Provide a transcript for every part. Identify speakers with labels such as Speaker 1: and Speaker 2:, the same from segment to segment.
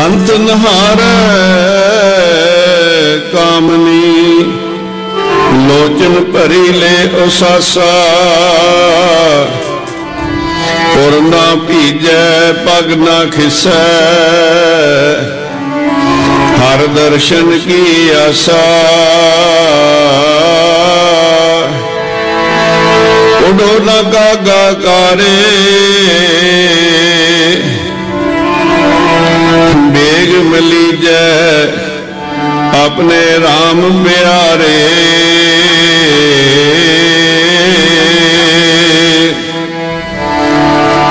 Speaker 1: संत नहारै कामनी लोचन भरी ले उसासा पुर ना भीजै पग ना खिसै हर दर्शन की आसा उडो न गागा कारे बेग मिली जय अपने राम प्यारे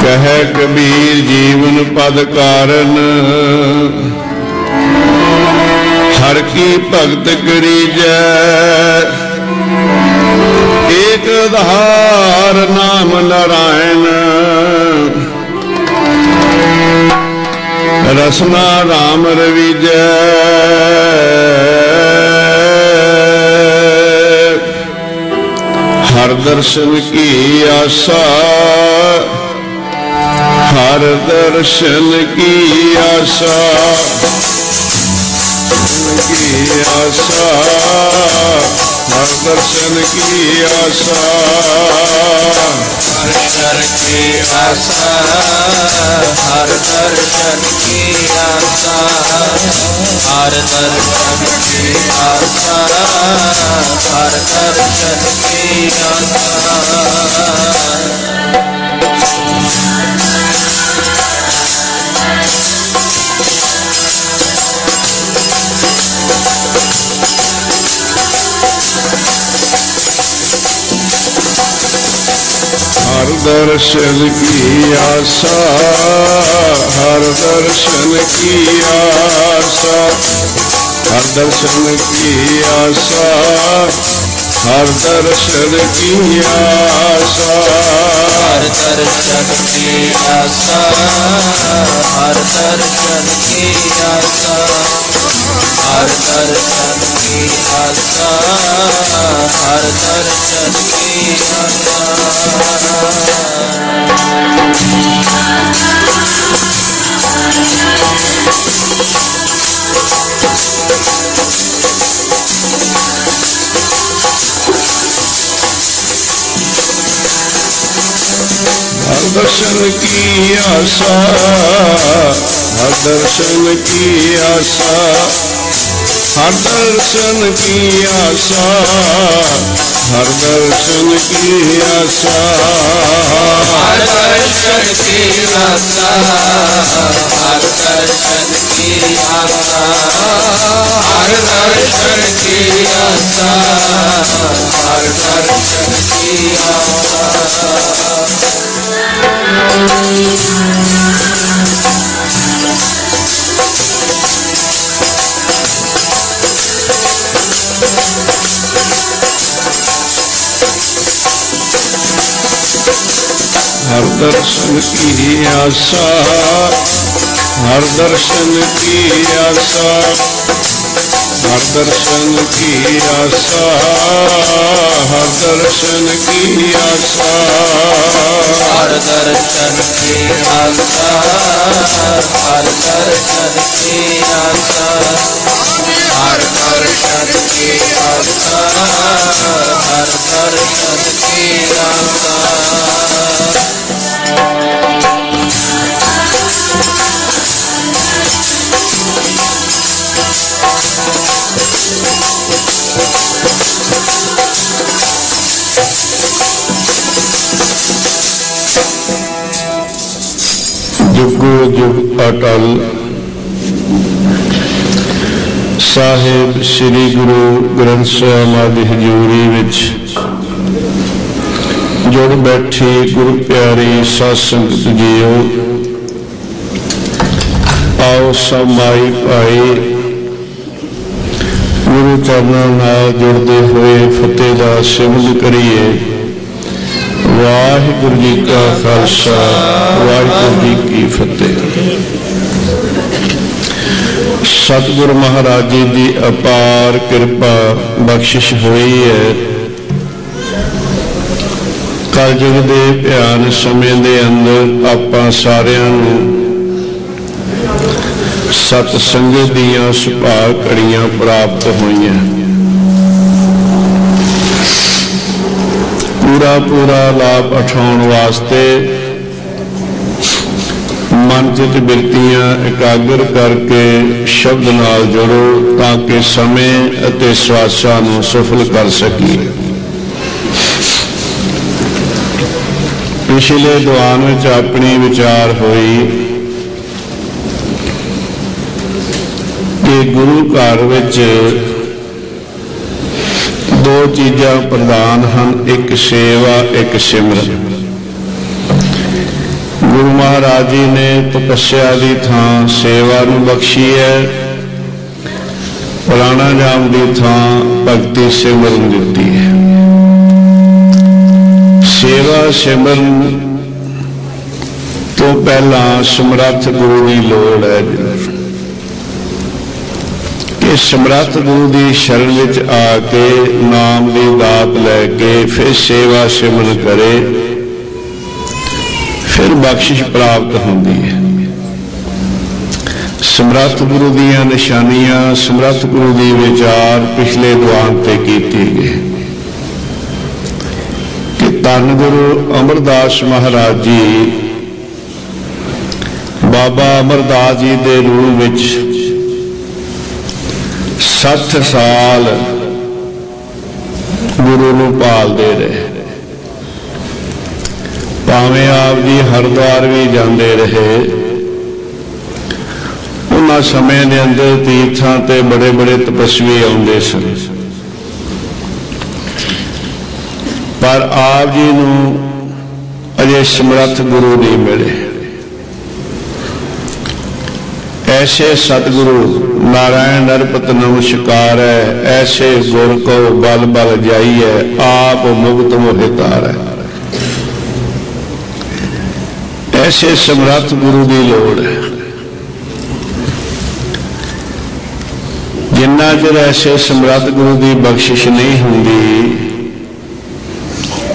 Speaker 1: कह कबीर जीवन पद कारण हर की भगत करी जय एक आधार नाम नारायण रसना राम रविजय हर दर्शन की आशा हर दर्शन की आशा की आशा हर दर्शन की आशा
Speaker 2: दर्शन की आशा हर दर्शन की आशा हर दर्शन की आशा हर दर्शन की आशा
Speaker 1: हर दर्शन की आशा हर दर्शन की आशा हर दर्शन की आशा हर दर्शन की आशा
Speaker 2: हर दर्शन की आशा हर दर्शन की आशा हर दर्शन की आशा हर दर्शन की
Speaker 1: हर दर्शन की आशा हर दर्शन की आशा हर दर्शन की आशा हर दर्शन की आशा
Speaker 2: हर दर्शन की आशा हर दर्शन की आशा हर दर्शन की आशा हर दर्शन की आशा
Speaker 1: हर दर्शन की आशा हर दर्शन की आशा हर दर्शन की आशा हर दर्शन की आशा
Speaker 2: हर दर्शन की आशा हर दर्शन की आशा हर दर्शन की आशा हर दर्शन की आशा
Speaker 1: जुगो जुग अटल साहिब श्री गुरु ग्रंथ साहिब आदि हजूरी विच जुड़ बैठी गुरु प्यारी साध संगत जीओ आओ सब माई भाई गुरु चरणों नाल जुड़ते हुए फतेह दा सिमरन करिए। वाहिगुरु जी का खालसा वाहिगुरु जी की फतेह। सतगुरु महाराज जी की अपार कृपा बख्शिश हुई है। कलयुग के भयान समय के अंदर आपां सारियां नूं सतसंगत दीयां सुभाग घड़ियां प्राप्त होईयां। पूरा पूरा लाभ उठाउण वास्ते मन चित बिरतियां एकाग्र करके शब्द नाल जोड़ो ताकि समय अते स्वासां नूं सफल कर सकीए। पिछले दीवान विच अपनी विचार हुई कि गुरु घर विच दो चीज़ां प्रधान हैं, एक सेवा एक सिमरन। गुरु महाराज जी ने तपस्या की थां सेवा नूं बख्शी है, प्राणायाम की थां भगती सिमरन दिती है। सेवा सिमरन तो पहला समर्थ गुरु की लोड़ है कि समर्थ गुरु की शरण विच आके नाम की दात लैके फिर सेवा सिमरन करे, फिर बख्शिश प्राप्त होती है। समर्थ गुरु दीयां निशानियां, समर्थ गुरु की विचार पिछले दीवान ते कीती गई कि धन गुरु अमरदास महाराज जी बाबा अमरदास जी के रूप विच 60 साल गुरु नूं पालदे रहे। भावें आप जी हरिद्वार भी जाते रहे, उन्हां समय के अंदर तीर्थां ते बड़े बड़े तपस्वी आउंदे सन, पर आप जी नूं अजे समर्थ गुरु नहीं मिले। ऐसे सतगुरु नारायण नरपत नमस्कार है, ऐसे गुर को बल बल जाइए आप मुक्त मोहितार है। ऐसे समर्थ गुरु की लोड़ है। जिन्ना चਿਰ ऐसे समर्थ गुरु की बख्शिश नहीं होंगी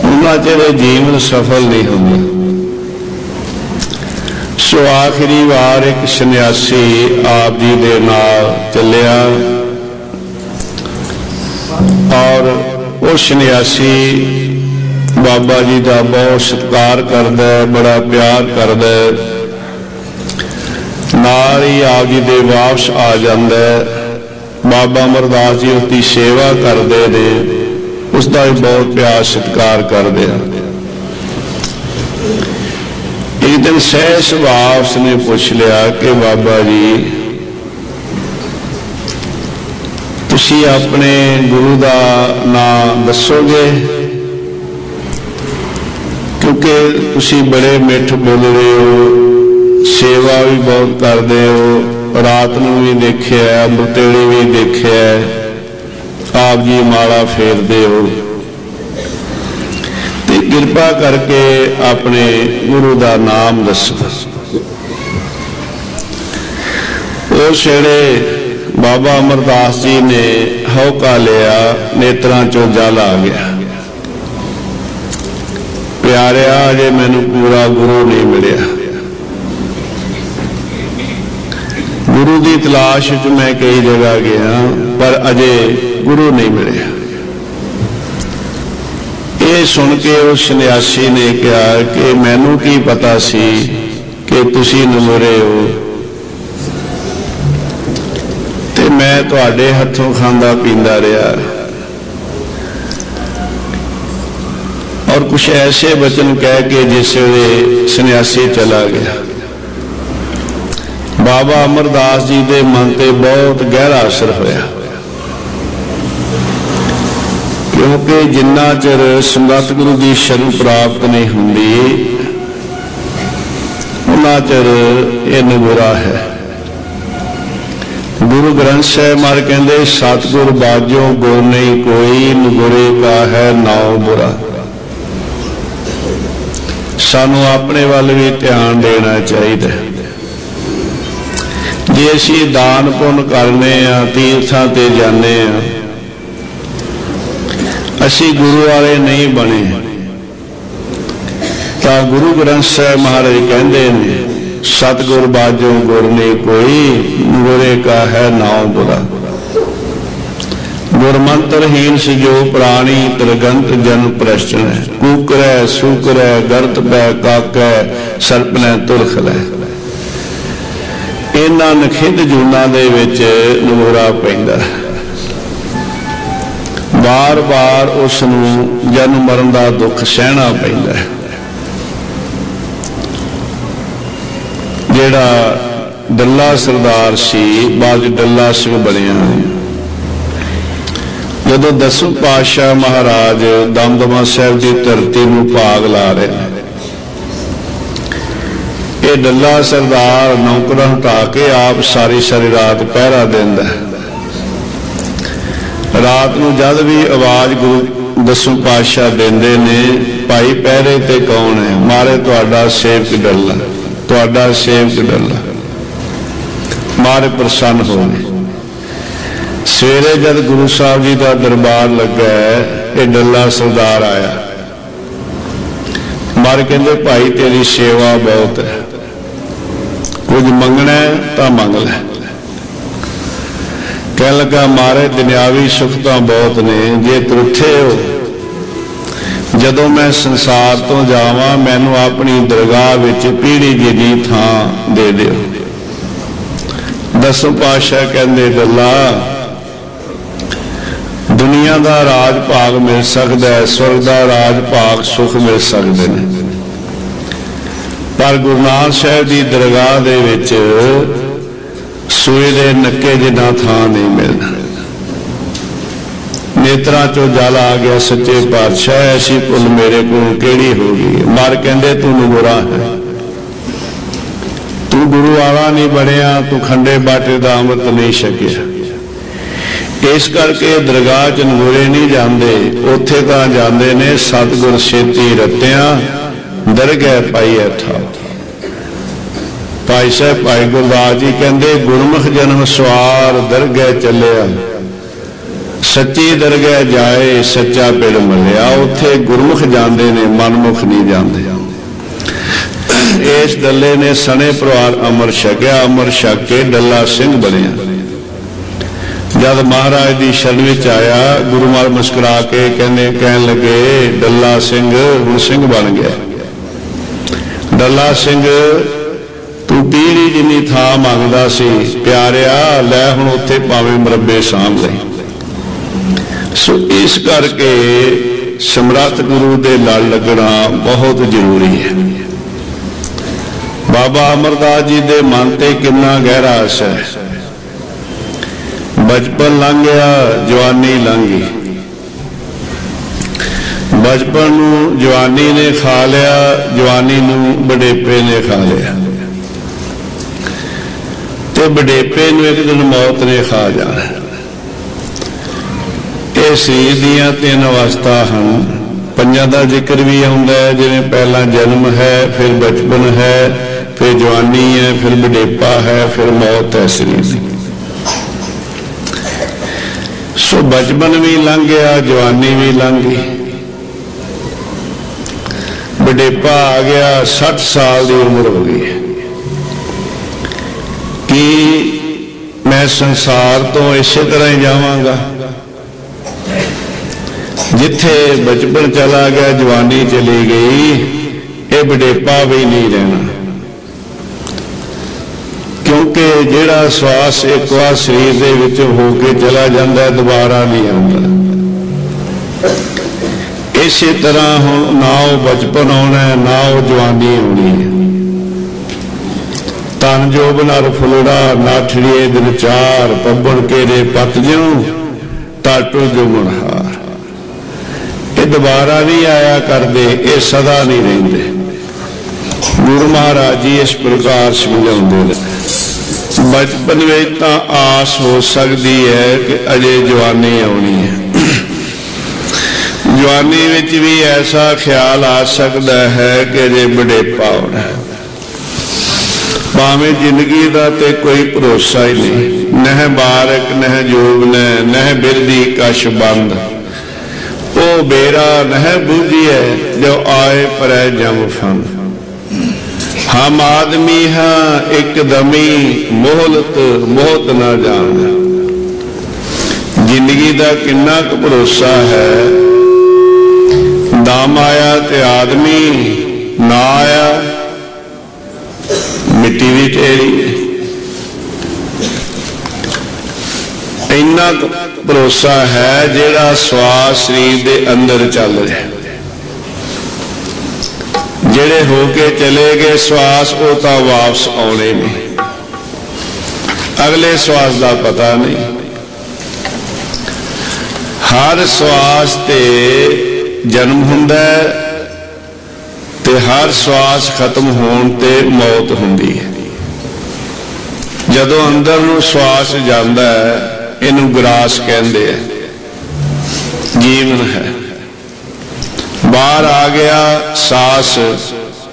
Speaker 1: उन्ना चਿਰ जीवन सफल नहीं होंगे। सो आखिरी बार एक सन्यासी आप जी दे नाल चलिया और वो सन्यासी बाबा जी का बहुत सत्कार करदा है, बड़ा प्यार करदा है, नाल ही आप जी दे वापस आ जांदा है। बाबा अमरदास जी उसकी सेवा करते ने, उसका भी बहुत प्यार सत्कार करते हैं। एक दिन सह सुभाव उसने पूछ लिया कि बाबा जी तुसी अपने गुरु का नाम दसोगे, क्योंकि तुसी बड़े मिठ बोल रहे हो, सेवा भी बहुत करते हो, रात नूं भी देखिया, अमृतेली भी देखिया, आप जी माला फेरते हो, तो कृपा करके अपने गुरु का नाम दसो। उस वेले बाबा अमरदास जी ने हौका लिया, नेत्रां चों जल आ गया। प्यारिया अजे मैनू पूरा गुरु नहीं मिलिया, गुरु की तलाश च मैं कई जगह गया पर अजे गुरु नहीं मिले। ये सुन के उस सन्यासी ने कहा कि मैनू की पता सी कि तुसी नमुरे हो, ते मैं तुहाडे हथों खांदा पींदा रहा और कुछ ऐसे वचन कह के जिस वे सन्यासी चला गया। बाबा अमरदास जी के मन पर बहुत गहरा असर होया, क्योंकि जिन्ना चिर समर्थ गुरु की शरण प्राप्त नहीं होंदी उन्ना चिर यह नगुरा है। गुरु ग्रंथ साहिब महाराज कहते सतगुर बाजो गुर नहीं कोई, नगुरे का है नाउ बुरा। सानू अपने वाल भी ध्यान देना चाहिए। जे असी दान पुण्य करने तीर्थां ते जाने असी गुरु वाले नहीं बने, तो गुरु ग्रंथ साहिब महाराज कहते हैं सतगुर बाजो गुर नहीं कोई, गुरे का है नाव बुरा। गुरमंत्रहीन सिजो प्राणी, त्रिगंत जन प्रश्न। कूकरै सूकरै गर्त पै काकै, सरपनै तुरख लै। इन्हां नखिंद जूनां दे विच नमूरा पैंदा, बार बार उसनूं जन्म मरण का दुख सहना पैंदा। जिहड़ा डल्ला सरदार सी बाद डल्ला सिंह बनिया। जदों 10वें पातशाह महाराज दमदमा साहिब की धरती में भाग ला रहे, ये डल्ला सरदार नौकर हटा के आप सारी सारी रात पहरा देंदा। रात को जद भी आवाज गुरु 10वें पातशाह देंदे ने, भाई पहरे ते कौन है? मारे तुहाडा सेवक डल्ला, तुहाडा सेवक डल्ला। मारे प्रसन्न हो गए। सवेरे जब गुरु साहब जी का दरबार लगा है, ये डल्ला सरदार आया। मार कहते भाई तेरी सेवा बहुत है, कुछ मंगना है तो मंग लै। कह लगा मारे दुनियावी सुख तो बहुत ने, जे त्रुठे हो जदों मैं संसार तो जावां मैनू अपनी दरगाह विच पीढ़ी जी थां दे दिओ। 10वें पातशाह कहंदे डल्ला दुनिया का राज भाग मिल सकता है, स्वर्ग का राज भाग सुख मिल सकते हैं, पर गुरु नानक साहिब की दरगाह दे विच सूए दे नक्के जिन्ना थां नहीं मिलना। नेत्रा चो जल आ गया, सच्चे पातशाह ऐसी भुल मेरे को केड़ी होगी। मर कहंदे तू गुरा है, तू गुरु वाला नहीं बनया, तू खंडे बाटे का अमृत नहीं छकिया। इस करके दरगाह च नगोरे नहीं जाते, उत्थे तां जाते ने सतगुर छेती रत्तियां दरगह पाई था। भाई साहब भाई गुरदास जी कहते गुरमुख जन्म सवार दरगह चलिया, सच्ची दरगह जाए सच्चा पिड़ मिलिया। उत्थे गुरमुख जाते ने, मनमुख नहीं जाते। इस डल्ले ने सने परिवार अमर छकिया, अमर छक के डल्ला सिंह बनिया। जब महाराज की शरण में आया, गुरु महाराज मुस्कुरा के कहन लगे डल्ला सिंह हुण सिंह बन गया। डल्ला सिंह तू पीढ़ी जिन्नी थां मंगदा सी, प्यारिया लै हुण उत्थे भावें मरबे साम ले। सो इस करके समर्थ गुरु दे लड़ लगना बहुत जरूरी है। बाबा अमरदास जी दे मन ते कितना गहरा असर है। बचपन लंघ गया, जवानी लंघी। बचपन नूं जवानी ने खा लिया, जवानी नूं बडेपे ने खा लिया, ते बडेपे नूं एक दिन मौत ने खा जाना। ये शरीर दीयां 3 अवस्था हैं। 5 का जिक्र भी आउंदा है, जिवें पहला जन्म है, फिर बचपन है, फिर जवानी है, फिर बडेपा है, फिर मौत है शरीर की। सो बचपन भी लंघ गया, जवानी भी लंघ गई, बडेपा आ गया, 60 साल की उम्र हो गई कि मैं संसार तो इस तरह ही जावांगा। जिथे बचपन चला गया, जवानी चली गई, ये बडेपा भी नहीं रहना, क्योंकि जिहड़ा श्वास एक बार शरीर दे विच हो के चला जाता है, दोबारा नहीं आता। इस तरह हुण ना वो बचपन आना है, ना वो जवानी आनी है। तन जोबन अर फुलड़ा नाठड़िए दिन चार, पब्बन केरे पत ज्यों टाटू जुमन हार। ये दोबारा नहीं आया करते, ये सदा नहीं रहिंदे। गुरु महाराज जी इस प्रकार समझाउंदे ने। बचपन में तो आस हो सकती है कि अजे जवानी आनी है। जवानी में भी ऐसा ख्याल आ सकता है कि अजे बडेपा होना है। भावें जिंदगी का तो कोई भरोसा ही नहीं, नह बारक नह जोग नह बिरदी कश बंद। वो बेरा नह बूझी है जो आए पर जम फन। हम आदमी हाँ एकदमी मोहलत मोहत ना जान। जिंदगी का किन्ना क भरोसा है, दम आया ते आदमी, ना आया मिट्टी भी टेढ़ी। इन्ना भरोसा है जेड़ा श्वास शरीर के अंदर चल रहा है। जेड़े होके चले गए श्वास वो तो वापस आने नहीं, अगले श्वास का पता नहीं। हर श्वास ते जन्म हुंदा है ते हर श्वास खत्म होने ते मौत हुंदी है। जदों अंदर नूं श्वास जांदा है इनू ग्रास कहंदे है, जीवन है। बाहर आ गया सांस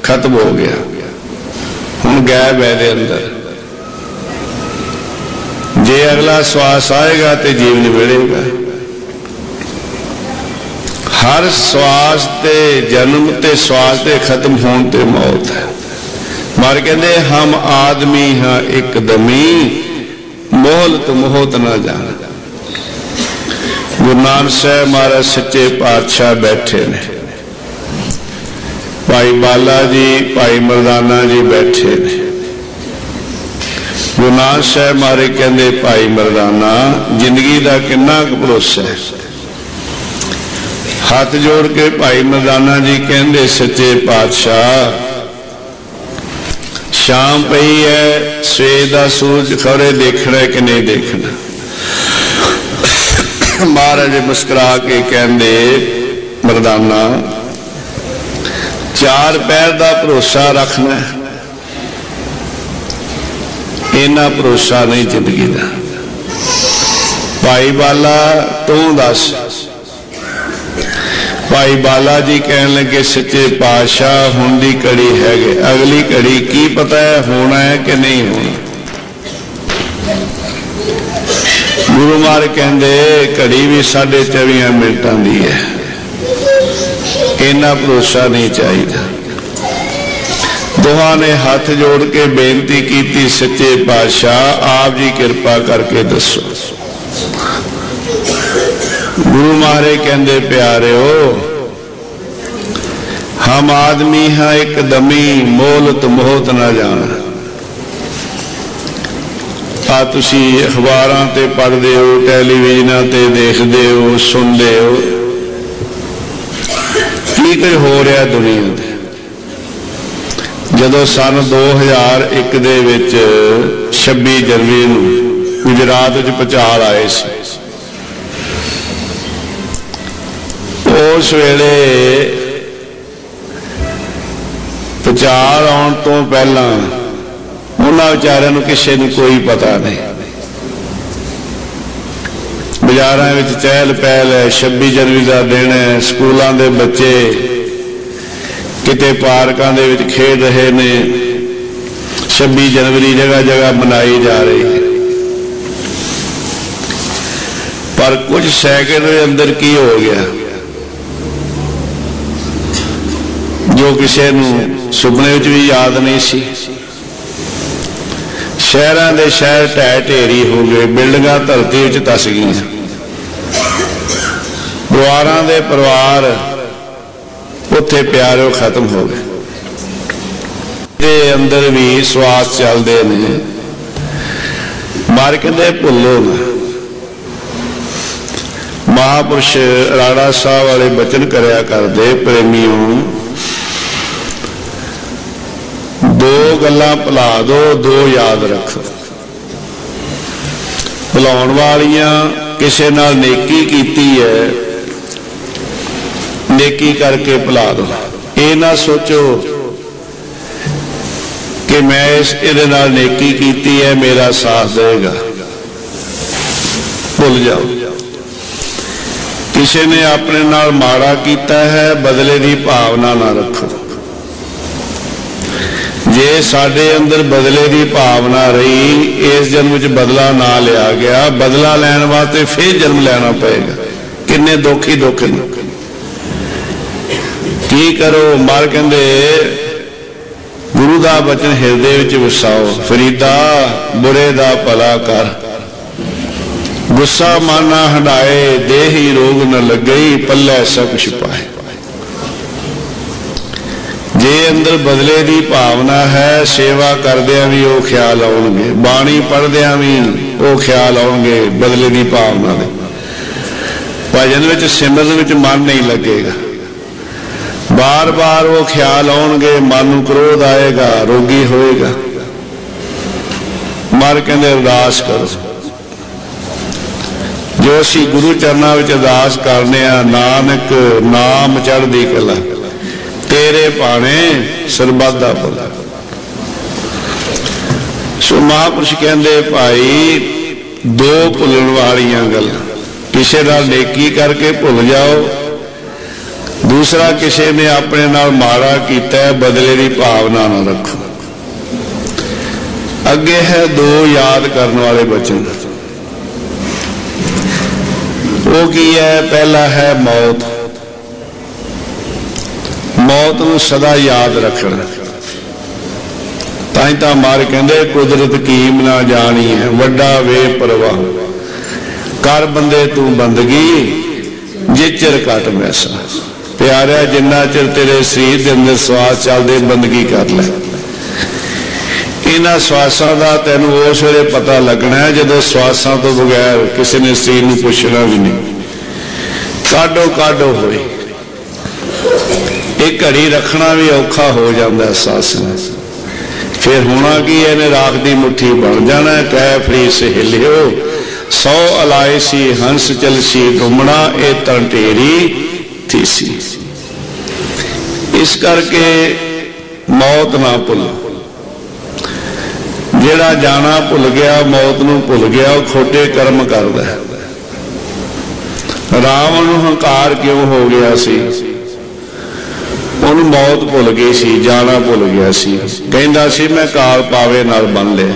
Speaker 1: खत्म हो गया, हुण गैब है दे अंदर। जे अगला श्वास आएगा तो जीवन मिलेगा। हर श्वास ते जन्म ते श्वास ते खत्म होने ते मौत है। मार कहते हम आदमी हाँ एकदमी मोहलत मोहत ना जान। गुरु नानक साहब महाराज सच्चे पातशाह बैठे ने, भाई बाला जी भाई मरदाना जी बैठे ने। गुरु नानक साहब महाराज कहते भाई मरदाना जिंदगी का किन्ना क भरोसा है। हाथ जोड़ के भाई मरदाना जी कहते सच्चे पातशाह शाम पई है, सवेर का सूरज खरे देखना है कि नहीं देखना। महाराज मुस्कुरा के कहते मरदाना चार पैर का भरोसा रखना, इन्ना भरोसा नहीं जिंदगी का। भाई बाला तू दस। भाई बाला जी कहन लगे सच्चे पातशाह हुण दी घड़ी है, अगली घड़ी की पता है होना है कि नहीं होना। गुरु महाराज कहते घड़ी भी 24 मिनटां दी है, इन्ना भरोसा नहीं चाहिए। दोहां ने हाथ जोड़ के बेनती की सच्चे पातशाह आप जी कृपा करके दसो। गुरु महाराज कहते प्यारे हम आदमी हाँ एकदमी मोहलत मोहत ना जान। आ तुसी अखबारां ते पढ़दे हो, टेलीविजन ते देखदे हो, सुनदे हो, की कुछ हो रहा दुनिया ते। जदों सन 2001 दे विच 26 जनवरी नूं गुजरात विच भूचाल आए सी, उस वेले भूचाल आउण तो पहला उन्हां विचारिਆਂ नूं किसी नूं कोई पता नहीं। बाजारां विच चहल पहल है, 26 जनवरी का दिन है, स्कूलों के बच्चे किते पार्कों दे विच खेड रहे ने। 26 जनवरी जगह जगह मनाई जा रही है, पर कुछ सैकंड के अंदर की हो गया जो किसी नूं सुपने विच भी याद नहीं सी। शहरां दे शहर ढह ढेरी हो गए, बिल्डिंगां धरती विच धस गईयां, परिवारां दे परिवार उत्थे प्यारे खत्म हो गए। दे अंदर भी श्वास चलते ने। मार कहते भुलो ना। महापुरुष राणा साहब वाले बचन करया करदे प्रेमियों दो गल्लां भुला दो, दो याद रखो। भुलाउण वालियां किसे नाल नेकी कीती है, नेकी करके भुला दो। ये ना सोचो कि मैं इहदे नाल नेकी कीती है मेरा साथ देगा, भुल जाओ। किसी ने अपने नाल माड़ा कीता है, बदले की भावना ना रखो। जे साडे अंदर बदले की भावना रही, इस जन्म च बदला ना लिया गया, बदला लैण वास्ते फिर जन्म लेना पएगा। किन्ने दुख ही दुख ने। की करो? मार कहंदे गुरु दा बचन हिरदे विच वसाओ। फरीदा बुरे दा भला कर, गुस्सा माना हटाए, देही रोग न लगई, पल्ले सब छिपाए। जे अंदर बदले की भावना है, सेवा करदियां भी वो ख्याल आउणगे, बाणी पढ़दियां भी वो ख्याल आउणगे बदले की भावना दे। भजन विच सिमरन विच मन नहीं लगेगा, बार बार वो ख्याल आउणगे, मन नूं क्रोध आएगा, रोगी होएगा। मर कहंदे अरदास करो, जो असीं गुरु चरनां विच अरदास करने आ, नानक नाम चढ़दी कला, तेरे भाणे सरबत दा भला। सो महापुरुष कहंदे भाई दो भुलण वालियां गल्लां, किसी नाल नेकी करके भुल जाओ, दूसरा किसी ने अपने नाल माड़ा कीता है, बदले की भावना ना रखो। अगे है दो याद करने वाले वचन, वो की है? पहला है मौत, मौत नूं सदा याद रखना। ताई तां मार कहंदे कुदरत कीम ना जानी है, वड्डा वे परवाह, कर बंदे तू बंदगी, जिचर कट मैसा। प्यारा जिन्ना चिर तेरे शरीर के अंदर श्वास चलते, बंदगी कर ले। इन्हां श्वासां दा तैनूं उस वेले पता लगना है जदों श्वासां तो बगैर किसी ने शरीर नूं पुछना भी नहीं। काढो काढो होई, एक घड़ी रखना भी औखा हो जाता है सांस में। फिर होना की इन्हें राख दी मुट्ठी बन जाना। कह फरी सहेलियो 100 अलाए सी, हंस चलसी डुमना, ए तन ढेरी थी सी। इस करके मौत ना भुलो। जेड़ा जाना भुल गया, मौत नूं भुल गया, वो खोटे कर्म करदा है। रावण नूं हंकार क्यों हो गया सी? उन्हें मौत भुल गई सी, जाना भुल गया सी। कहंदा सी मैं काल पावे नाल बन लिया,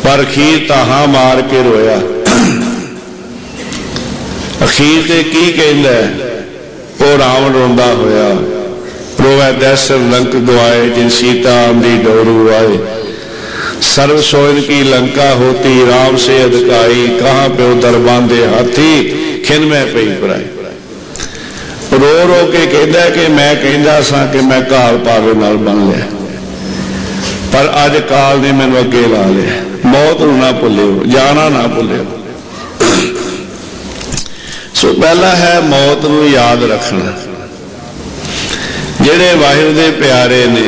Speaker 1: पर अखीर ताहां मार के रोया। अखीर ते की कहंदा है? वो रावण रोंदा होया, रोवै दैसर लंक गवाए, जिन सीता आंदी डोरू आए। सर्व सोइन की लंका होती, राम से अधिकाई, कहाँ प्यो दरबांधे हाथी, खिन में पई पराई। रो रो के कहता कि मैं कहता सा कि मैं काल पावे नाल बन लिया, पर अज काल ने मैनू अगे ला लिया। मौत नूं ना भुल्लिओ, जाना ना भुल्लिओ। सो पहला है मौत नूं याद रखना। जिहड़े वाहिगुरू दे प्यारे ने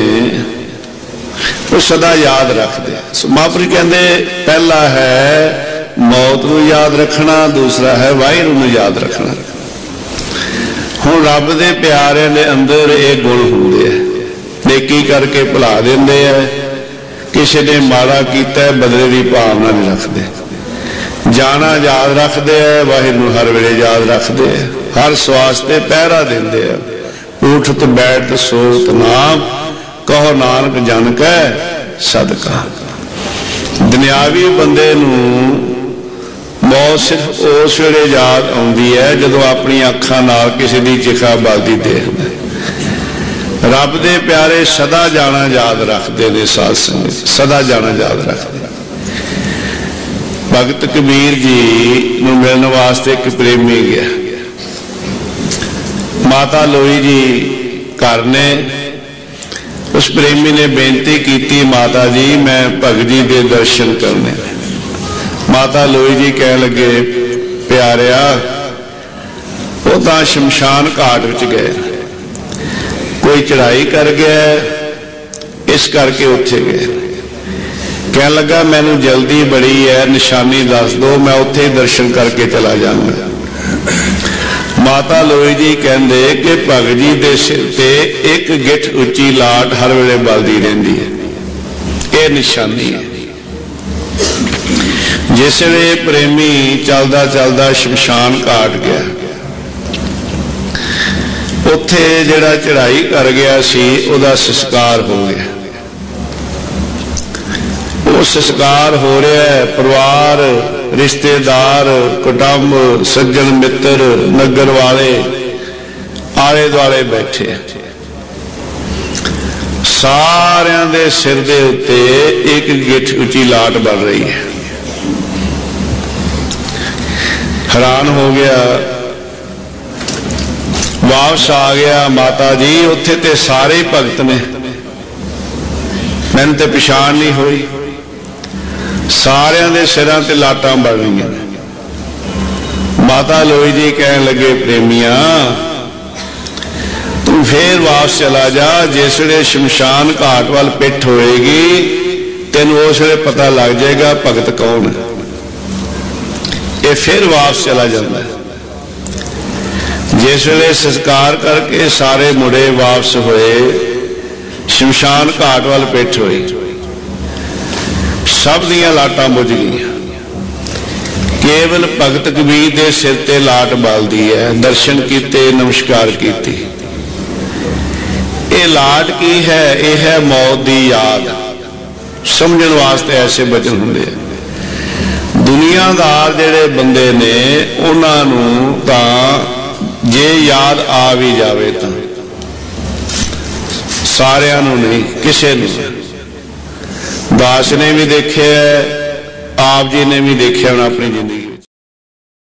Speaker 1: वो सदा याद रखते। सो महापुरुष कहंदे पहला है मौत नूं याद रखना, दूसरा है वाहिगुरू नूं याद रखना। हुण रब दे प्यारे दे अंदर ये गुण हुंदे है, नेकी करके भुला देंदे है, किसी ने माड़ा कीता है बदले की भावना नहीं रखते, जाना याद रखते हैं, वाहिगुरू हर वेले याद रखते हैं, हर स्वास ते पहरा देंदे है। उठत बैठ सोत नाम, कहो नानक जन कै सदका। दुनियावी बंदे नूं मौत सिर्फ उस वेले याद आउंदी है जदों अपनी अखां नाल किसी की चिखा बलदी देखदा है। रब दे प्यारे सदा जाना याद रखते हैं, साध संगत सदा जाना याद रखते। भगत कबीर जी नूं मिलण वास्ते एक प्रेमी गया। माता लोई जी घर ने, उस प्रेमी ने बेनती की, माता जी मैं भगत जी के दर्शन करने। माता लोई जी कह लगे प्यारिया वो तो शमशान घाट विच गए, कोई चढ़ाई कर गया इस करके उत्थे गए। कह लगा मैनू जल्दी बड़ी है, निशानी दस दो, मैं उत्थे दर्शन करके चला जाऊंगा। माता लोई जी कहंदे कि भगत जी दे सिर ते एक गिठ उच्ची लाट हर वेले बलदी रहिंदी है, यह निशानी है। जिस वे प्रेमी चलदा चलदा शमशान घाट गया, उत्थे जिहड़ा चढ़ाई कर गया सी उहदा संस्कार हो गया। वो संस्कार हो रहा है, परिवार रिश्तेदार कुटुंब सज्जन मित्र नगर वाले आले दुआले बैठे। सारियां दे सिर दे उत्ते एक गिठ उची लाट बन रही है। हैरान हो गया, वापस आ गया, माता जी उत्थे ते सारे ही भगत ने, मैंने तो पछाण नहीं हुई, सारियां दे सिरां ते लाटां बन रही। माता लोई जी कहन लगे, प्रेमिया तू फिर वापस चला जा, जिसले शमशान घाट वाल पिठ होएगी तेन उस वे पता लग जाएगा भगत कौन है। ये फिर वापस चला जाता है। जिसले संस्कार करके सारे मुड़े वापस होए, शमशान घाट वाल पिठ होई, सब दियां लाटां बुझ गई। केवल भगत कबीर के सिर ते लाट बलदी है। दर्शन किते, नमस्कार की। ये लाट की है? यह है मौत की याद। समझण वास्ते ऐसे बचन होंगे। दुनियादार जिहड़े बंदे ने उन्होंने तां जे याद आ भी जाए तो सारियां नूं नहीं, किसे नूं। दास ने भी देखे, आप जी ने भी देखे अपनी जिंदगी।